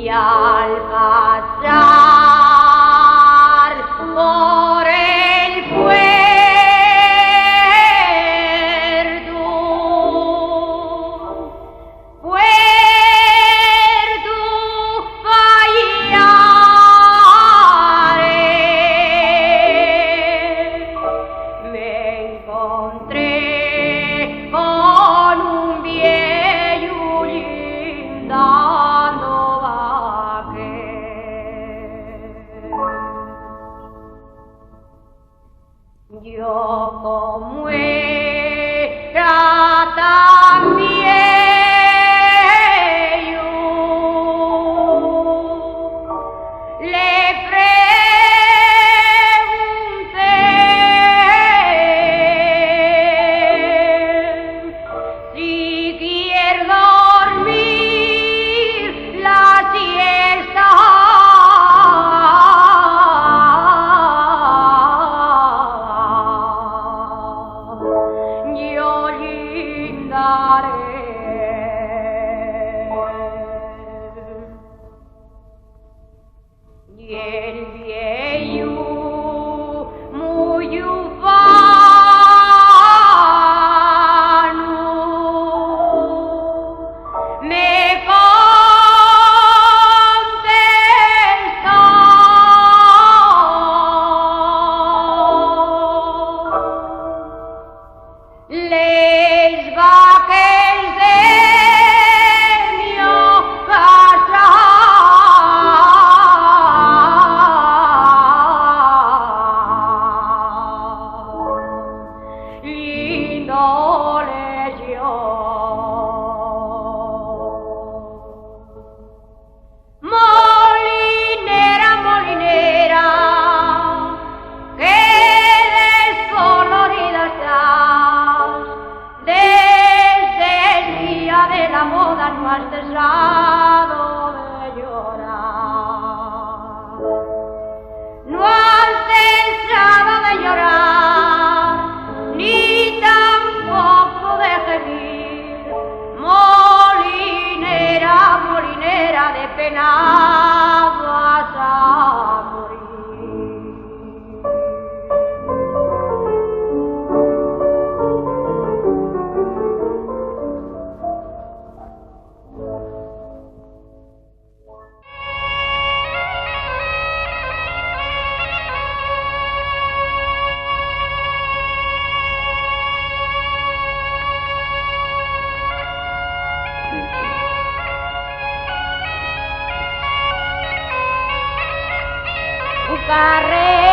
Y al pasar por el puerto Pagliare, me encontré con un viejo lindando yo como era también yo le pregunté si quiere dormir la siesta. Y el viejo muy ufano me contestó: les vaques de mio casa lindo leyó. Molinera, molinera, que descolorida estás. Desde el día de la boda no has cesado de llorar. No has cesado de llorar, ni tampoco de gemir. Molinera, molinera, de pena vas a morir. Carrera